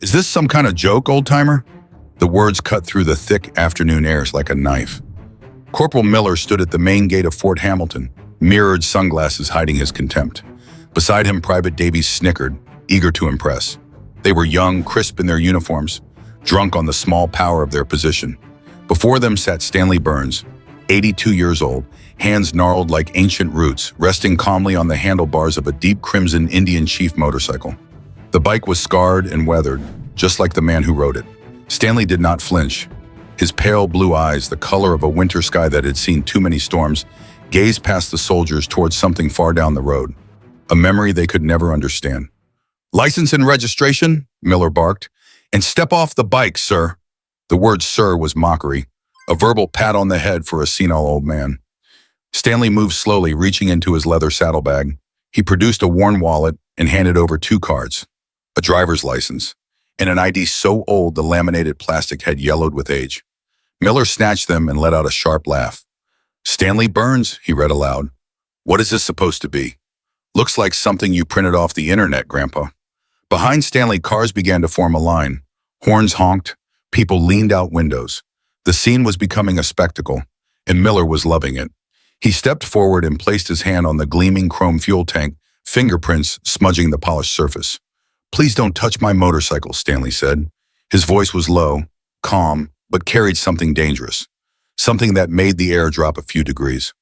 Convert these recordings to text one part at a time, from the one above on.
Is this some kind of joke, old-timer? The words cut through the thick afternoon airs like a knife. Corporal Miller stood at the main gate of Fort Hamilton, mirrored sunglasses hiding his contempt. Beside him, Private Davies snickered, eager to impress. They were young, crisp in their uniforms, drunk on the small power of their position. Before them sat Stanley Burns, 82 years old, hands gnarled like ancient roots, resting calmly on the handlebars of a deep crimson Indian Chief motorcycle. The bike was scarred and weathered, just like the man who rode it. Stanley did not flinch. His pale blue eyes, the color of a winter sky that had seen too many storms, gazed past the soldiers towards something far down the road, a memory they could never understand. "License and registration," Miller barked. "And step off the bike, sir." The word "sir" was mockery, a verbal pat on the head for a senile old man. Stanley moved slowly, reaching into his leather saddlebag. He produced a worn wallet and handed over 2 cards, a driver's license, and an ID so old the laminated plastic had yellowed with age. Miller snatched them and let out a sharp laugh. "Stanley Burns," he read aloud. "What is this supposed to be? Looks like something you printed off the internet, Grandpa." Behind Stanley, cars began to form a line. Horns honked, people leaned out windows. The scene was becoming a spectacle, and Miller was loving it. He stepped forward and placed his hand on the gleaming chrome fuel tank, fingerprints smudging the polished surface. "Please don't touch my motorcycle," Stanley said. His voice was low, calm, but carried something dangerous, something that made the air drop a few degrees.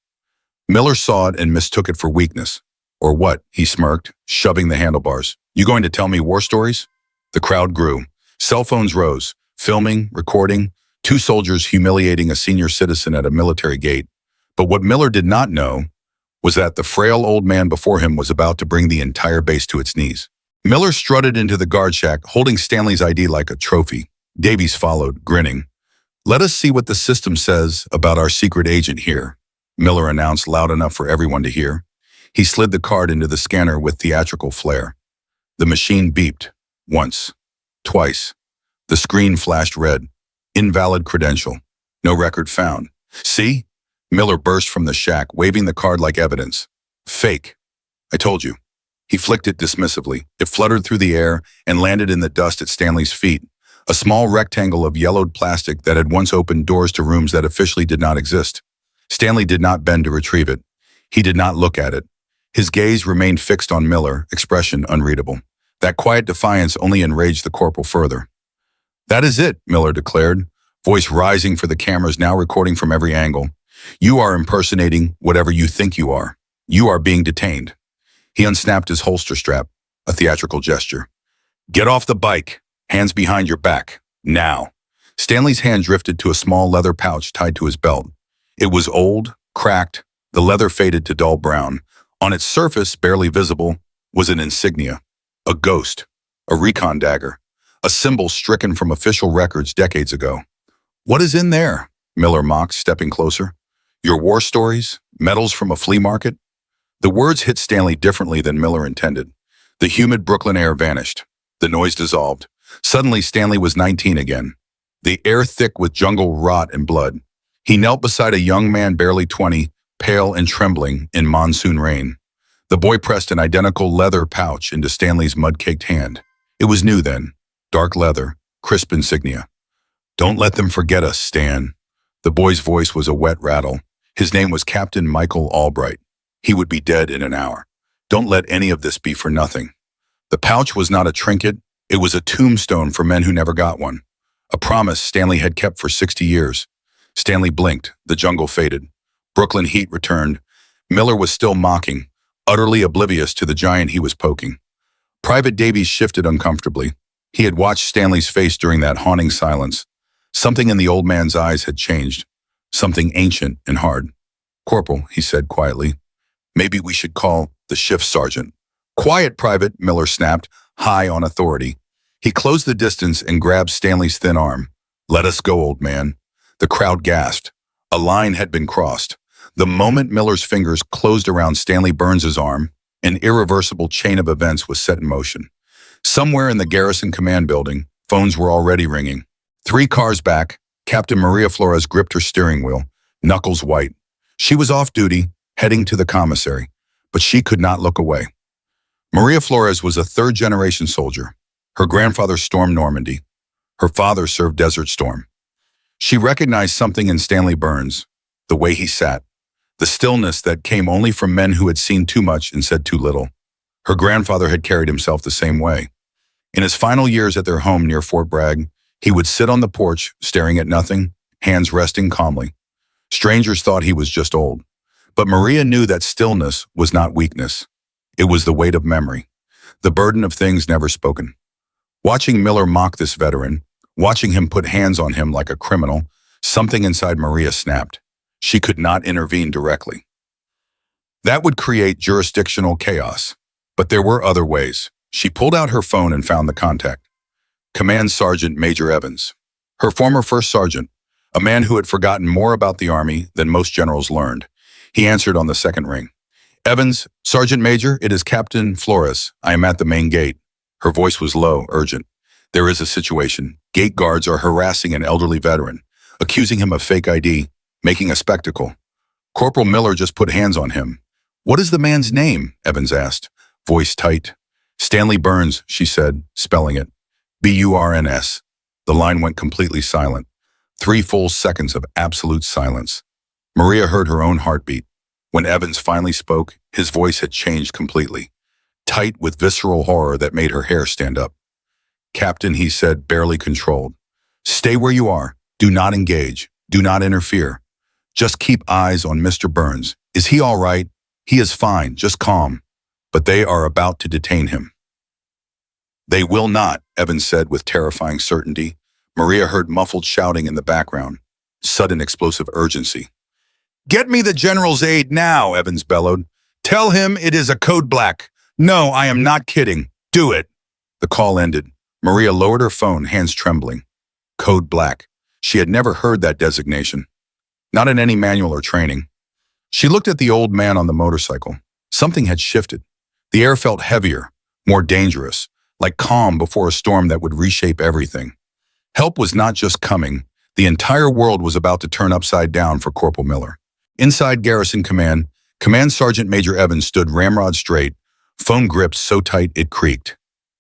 Miller saw it and mistook it for weakness. "Or what?" he smirked, shoving the handlebars. "You going to tell me war stories?" The crowd grew. Cell phones rose, filming, recording, 2 soldiers humiliating a senior citizen at a military gate. But what Miller did not know was that the frail old man before him was about to bring the entire base to its knees. Miller strutted into the guard shack, holding Stanley's ID like a trophy. Davies followed, grinning. "Let us see what the system says about our secret agent here," Miller announced loud enough for everyone to hear. He slid the card into the scanner with theatrical flair. The machine beeped. Once. Twice. The screen flashed red. Invalid credential. No record found. "See?" Miller burst from the shack, waving the card like evidence. "Fake. I told you." He flicked it dismissively. It fluttered through the air and landed in the dust at Stanley's feet, a small rectangle of yellowed plastic that had once opened doors to rooms that officially did not exist. Stanley did not bend to retrieve it. He did not look at it. His gaze remained fixed on Miller, expression unreadable. That quiet defiance only enraged the corporal further. "That is it," Miller declared, voice rising for the cameras now recording from every angle. "You are impersonating whatever you think you are. You are being detained." He unsnapped his holster strap, a theatrical gesture. "Get off the bike. Hands behind your back. Now." Stanley's hand drifted to a small leather pouch tied to his belt. It was old, cracked, the leather faded to dull brown. On its surface, barely visible, was an insignia. A ghost. A recon dagger. A symbol stricken from official records decades ago. "What is in there?" Miller mocked, stepping closer. "Your war stories? Medals from a flea market?" The words hit Stanley differently than Miller intended. The humid Brooklyn air vanished. The noise dissolved. Suddenly, Stanley was 19 again. The air thick with jungle rot and blood. He knelt beside a young man barely 20, pale and trembling in monsoon rain. The boy pressed an identical leather pouch into Stanley's mud-caked hand. It was new then. Dark leather, crisp insignia. "Don't let them forget us, Stan." The boy's voice was a wet rattle. His name was Captain Michael Albright. He would be dead in an hour. Don't let any of this be for nothing. The pouch was not a trinket. It was a tombstone for men who never got one. A promise Stanley had kept for 60 years. Stanley blinked. The jungle faded. Brooklyn heat returned. Miller was still mocking, utterly oblivious to the giant he was poking. Private Davies shifted uncomfortably. He had watched Stanley's face during that haunting silence. Something in the old man's eyes had changed. Something ancient and hard. "Corporal," he said quietly. "Maybe we should call the shift sergeant." "Quiet, Private," Miller snapped, high on authority. He closed the distance and grabbed Stanley's thin arm. "Let us go, old man." The crowd gasped. A line had been crossed. The moment Miller's fingers closed around Stanley Burns's arm, an irreversible chain of events was set in motion. Somewhere in the Garrison Command building, phones were already ringing. 3 cars back, Captain Maria Flores gripped her steering wheel, knuckles white. She was off duty, heading to the commissary, but she could not look away. Maria Flores was a third-generation soldier. Her grandfather stormed Normandy. Her father served Desert Storm. She recognized something in Stanley Burns, the way he sat, the stillness that came only from men who had seen too much and said too little. Her grandfather had carried himself the same way. In his final years at their home near Fort Bragg, he would sit on the porch, staring at nothing, hands resting calmly. Strangers thought he was just old. But Maria knew that stillness was not weakness. It was the weight of memory, the burden of things never spoken. Watching Miller mock this veteran, watching him put hands on him like a criminal, something inside Maria snapped. She could not intervene directly. That would create jurisdictional chaos. But there were other ways. She pulled out her phone and found the contact. Command Sergeant Major Evans. Her former first sergeant, a man who had forgotten more about the Army than most generals learned. He answered on the second ring. Evans, Sergeant Major, it is Captain Flores. I am at the main gate. Her voice was low, urgent. There is a situation. Gate guards are harassing an elderly veteran, accusing him of fake ID, making a spectacle. Corporal Miller just put hands on him. What is the man's name? Evans asked, voice tight. Stanley Burns, she said, spelling it. B-U-R-N-S. The line went completely silent. 3 full seconds of absolute silence. Maria heard her own heartbeat. When Evans finally spoke, his voice had changed completely, tight with visceral horror that made her hair stand up. Captain, he said, barely controlled. Stay where you are. Do not engage. Do not interfere. Just keep eyes on Mr. Burns. Is he all right? He is fine, just calm. But they are about to detain him. They will not, Evans said with terrifying certainty. Maria heard muffled shouting in the background, sudden explosive urgency. Get me the general's aide now, Evans bellowed. Tell him it is a code black. No, I am not kidding. Do it. The call ended. Maria lowered her phone, hands trembling. Code black. She had never heard that designation. Not in any manual or training. She looked at the old man on the motorcycle. Something had shifted. The air felt heavier, more dangerous, like calm before a storm that would reshape everything. Help was not just coming. The entire world was about to turn upside down for Corporal Miller. Inside Garrison Command, Command Sergeant Major Evans stood ramrod straight, phone gripped so tight it creaked.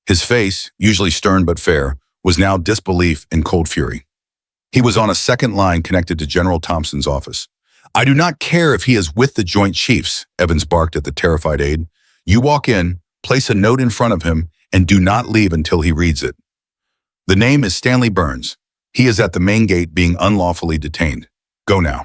His face, usually stern but fair, was now disbelief and cold fury. He was on a second line connected to General Thompson's office. I do not care if he is with the Joint Chiefs, Evans barked at the terrified aide. You walk in, place a note in front of him, and do not leave until he reads it. The name is Stanley Burns. He is at the main gate being unlawfully detained. Go now.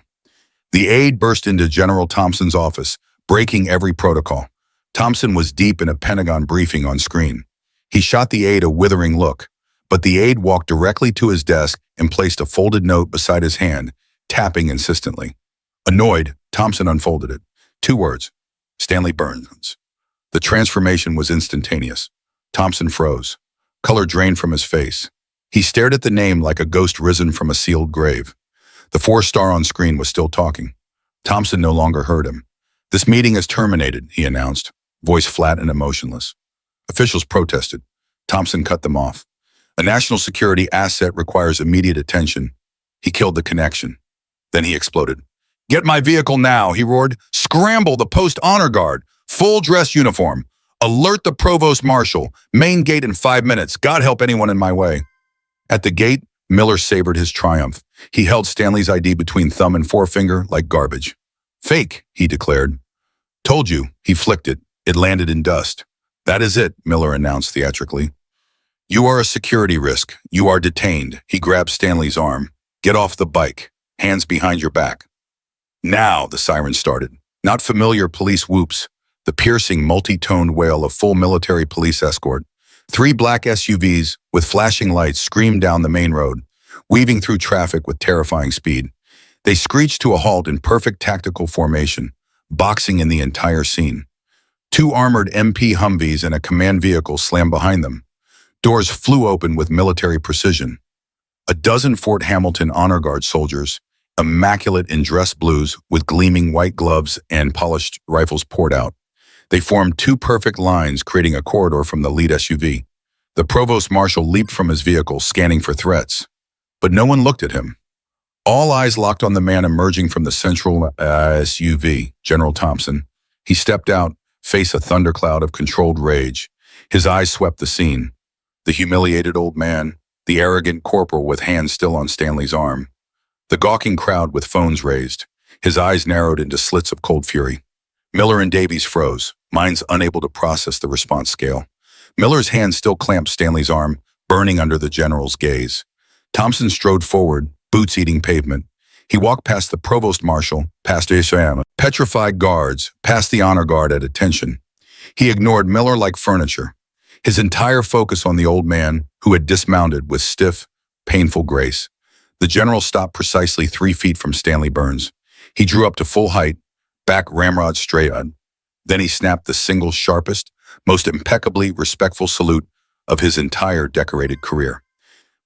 The aide burst into General Thompson's office, breaking every protocol. Thompson was deep in a Pentagon briefing on screen. He shot the aide a withering look, but the aide walked directly to his desk and placed a folded note beside his hand, tapping insistently. Annoyed, Thompson unfolded it. 2 words. Stanley Burns. The transformation was instantaneous. Thompson froze. Color drained from his face. He stared at the name like a ghost risen from a sealed grave. The 4-star on screen was still talking. Thompson no longer heard him. This meeting is terminated, he announced, voice flat and emotionless. Officials protested. Thompson cut them off. A national security asset requires immediate attention. He killed the connection. Then he exploded. Get my vehicle now, he roared. Scramble the post honor guard. Full dress uniform. Alert the provost marshal. Main gate in 5 minutes. God help anyone in my way. At the gate, Miller savored his triumph. He held Stanley's ID between thumb and forefinger like garbage. Fake, he declared. Told you, he flicked it. It landed in dust. That is it, Miller announced theatrically. You are a security risk. You are detained. He grabbed Stanley's arm. Get off the bike. Hands behind your back. Now, the siren started. Not familiar police whoops. The piercing, multi-toned wail of full military police escort. 3 black SUVs with flashing lights screamed down the main road, weaving through traffic with terrifying speed. They screeched to a halt in perfect tactical formation, boxing in the entire scene. 2 armored MP Humvees and a command vehicle slammed behind them. Doors flew open with military precision. A dozen Fort Hamilton Honor Guard soldiers, immaculate in dress blues with gleaming white gloves and polished rifles, poured out. They formed 2 perfect lines, creating a corridor from the lead SUV. The provost marshal leaped from his vehicle, scanning for threats. But no one looked at him. All eyes locked on the man emerging from the central SUV, General Thompson. He stepped out, face a thundercloud of controlled rage. His eyes swept the scene. The humiliated old man, the arrogant corporal with hands still on Stanley's arm, the gawking crowd with phones raised, his eyes narrowed into slits of cold fury. Miller and Davies froze, minds unable to process the response scale. Miller's hand still clamped Stanley's arm, burning under the general's gaze. Thompson strode forward, boots eating pavement. He walked past the provost marshal, past the petrified guards, past the honor guard at attention. He ignored Miller like furniture, his entire focus on the old man who had dismounted with stiff, painful grace. The general stopped precisely 3 feet from Stanley Burns. He drew up to full height, back ramrod straight on. Then he snapped the single sharpest, most impeccably respectful salute of his entire decorated career.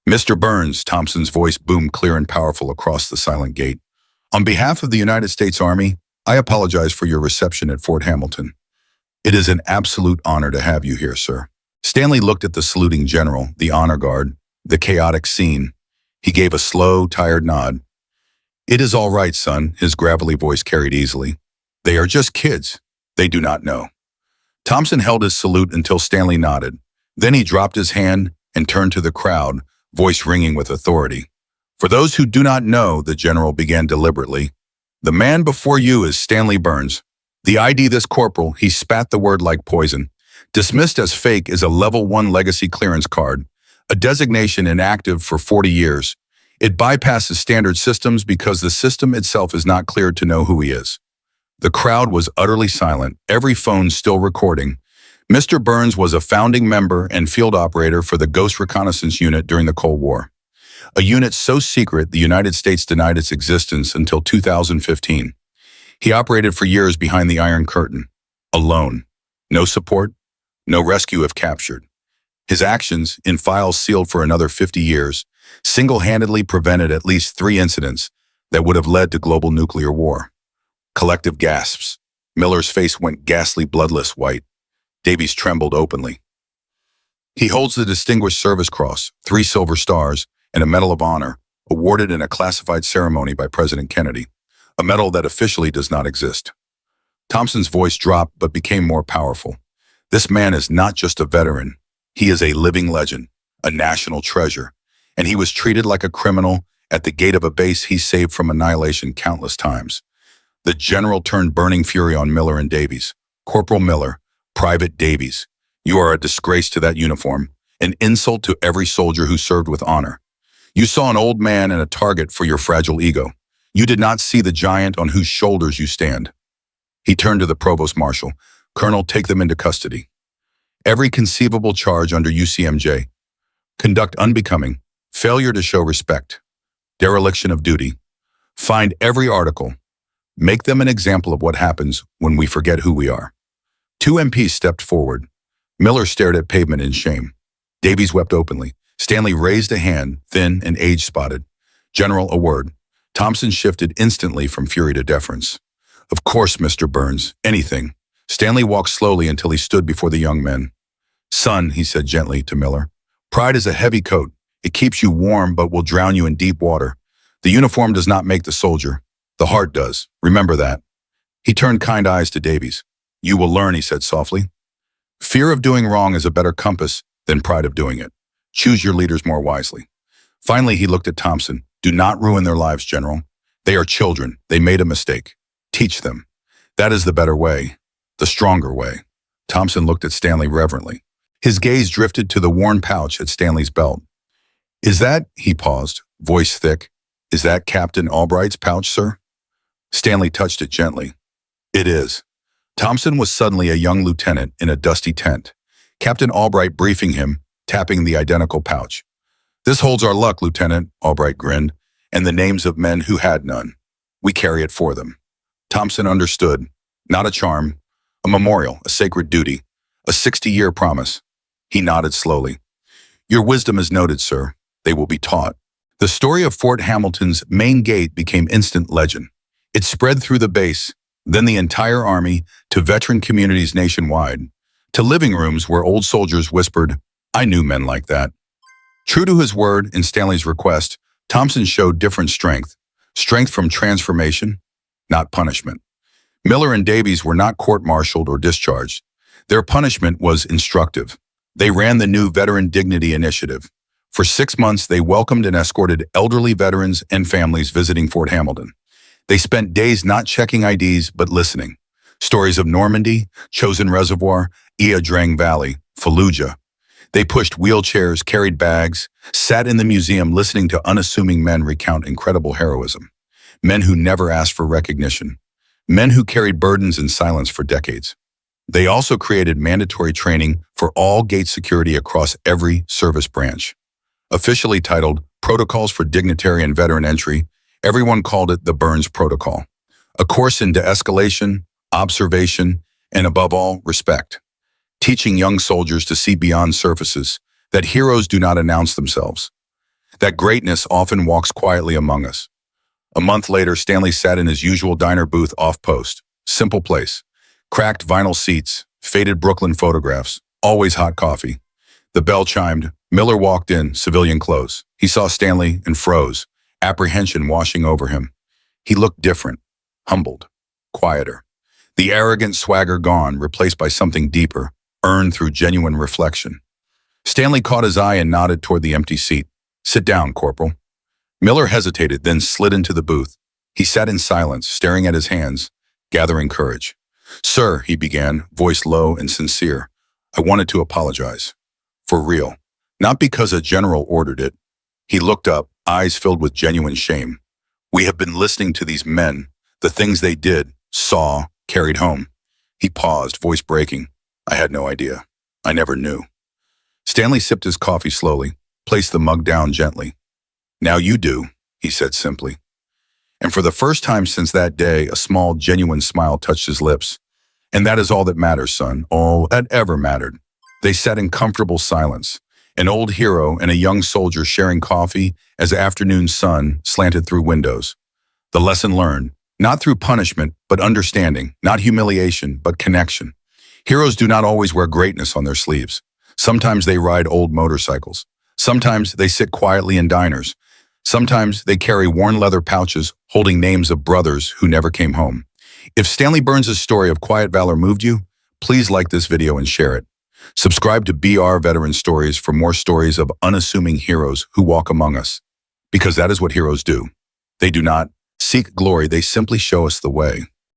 "Mr. Burns," Thompson's voice boomed clear and powerful across the silent gate. "On behalf of the United States Army, I apologize for your reception at Fort Hamilton. It is an absolute honor to have you here, sir." Stanley looked at the saluting general, the honor guard, the chaotic scene. He gave a slow, tired nod. "It is all right, son," his gravelly voice carried easily. "They are just kids. They do not know." Thompson held his salute until Stanley nodded. Then he dropped his hand and turned to the crowd, voice ringing with authority. "For those who do not know," the general began deliberately, "the man before you is Stanley Burns. The ID this corporal," he spat the word like poison, "dismissed as fake is a level 1 legacy clearance card, a designation inactive for 40 years. It bypasses standard systems because the system itself is not cleared to know who he is." The crowd was utterly silent, every phone still recording. Mr. Burns was a founding member and field operator for the Ghost Reconnaissance Unit during the Cold War. A unit so secret the United States denied its existence until 2015. He operated for years behind the Iron Curtain, alone. No support, no rescue if captured. His actions, in files sealed for another 50 years, single-handedly prevented at least 3 incidents that would have led to global nuclear war. Collective gasps. Miller's face went ghastly bloodless white. Davies trembled openly. "He holds the Distinguished Service Cross, 3 silver stars, and a Medal of Honor, awarded in a classified ceremony by President Kennedy, a medal that officially does not exist." Thompson's voice dropped but became more powerful. "This man is not just a veteran. He is a living legend, a national treasure, and he was treated like a criminal at the gate of a base he saved from annihilation countless times." The general turned burning fury on Miller and Davies. "Corporal Miller, Private Davies, you are a disgrace to that uniform, an insult to every soldier who served with honor. You saw an old man and a target for your fragile ego. You did not see the giant on whose shoulders you stand." He turned to the provost marshal. "Colonel, take them into custody. Every conceivable charge under UCMJ. Conduct unbecoming, failure to show respect, dereliction of duty. Find every article. Make them an example of what happens when we forget who we are." 2 MPs stepped forward. Miller stared at pavement in shame. Davies wept openly. Stanley raised a hand, thin and age-spotted. "General, a word." Thompson shifted instantly from fury to deference. "Of course, Mr. Burns, anything." Stanley walked slowly until he stood before the young men. "Son," he said gently to Miller, "pride is a heavy coat. It keeps you warm but will drown you in deep water. The uniform does not make the soldier. The heart does. Remember that." He turned kind eyes to Davies. "You will learn," he said softly. "Fear of doing wrong is a better compass than pride of doing it. Choose your leaders more wisely." Finally, he looked at Thompson. "Do not ruin their lives, General. They are children. They made a mistake. Teach them. That is the better way, the stronger way." Thompson looked at Stanley reverently. His gaze drifted to the worn pouch at Stanley's belt. "Is that," he paused, voice thick, "is that Captain Albright's pouch, sir?" Stanley touched it gently. "It is." Thompson was suddenly a young lieutenant in a dusty tent. Captain Albright briefing him, tapping the identical pouch. "This holds our luck, Lieutenant," Albright grinned, "and the names of men who had none. We carry it for them." Thompson understood. Not a charm, a memorial, a sacred duty, a 60-year promise. He nodded slowly. "Your wisdom is noted, sir. They will be taught." The story of Fort Hamilton's main gate became instant legend. It spread through the base, then the entire Army, to veteran communities nationwide, to living rooms where old soldiers whispered, "I knew men like that." True to his word in Stanley's request, Thompson showed different strength. Strength from transformation, not punishment. Miller and Davies were not court-martialed or discharged. Their punishment was instructive. They ran the new Veteran Dignity Initiative. For 6 months, they welcomed and escorted elderly veterans and families visiting Fort Hamilton. They spent days not checking IDs, but listening. Stories of Normandy, Chosin Reservoir, Ia Drang Valley, Fallujah. They pushed wheelchairs, carried bags, sat in the museum listening to unassuming men recount incredible heroism. Men who never asked for recognition. Men who carried burdens in silence for decades. They also created mandatory training for all gate security across every service branch. Officially titled Protocols for Dignitary and Veteran Entry, everyone called it the Burns Protocol. A course into escalation, observation, and above all, respect. Teaching young soldiers to see beyond surfaces, that heroes do not announce themselves, that greatness often walks quietly among us. A month later, Stanley sat in his usual diner booth off post. Simple place. Cracked vinyl seats, faded Brooklyn photographs, always hot coffee. The bell chimed. Miller walked in, civilian clothes. He saw Stanley and froze, apprehension washing over him. He looked different, humbled, quieter. The arrogant swagger gone, replaced by something deeper, earned through genuine reflection. Stanley caught his eye and nodded toward the empty seat. "Sit down, Corporal." Miller hesitated, then slid into the booth. He sat in silence, staring at his hands, gathering courage. "Sir," he began, voice low and sincere, "I wanted to apologize. For real. Not because a general ordered it." He looked up, eyes filled with genuine shame. "We have been listening to these men, the things they did, saw, carried home." He paused, voice breaking. "I had no idea. I never knew." Stanley sipped his coffee slowly, placed the mug down gently. "Now you do," he said simply. And for the first time since that day, a small, genuine smile touched his lips. "And that is all that matters, son. All that ever mattered." They sat in comfortable silence, an old hero and a young soldier sharing coffee as the afternoon sun slanted through windows. The lesson learned, not through punishment, but understanding, not humiliation, but connection. Heroes do not always wear greatness on their sleeves. Sometimes they ride old motorcycles. Sometimes they sit quietly in diners. Sometimes they carry worn leather pouches holding names of brothers who never came home. If Stanley Burns' story of quiet valor moved you, please like this video and share it. Subscribe to BR Veteran Stories for more stories of unassuming heroes who walk among us. Because that is what heroes do. They do not seek glory, they simply show us the way.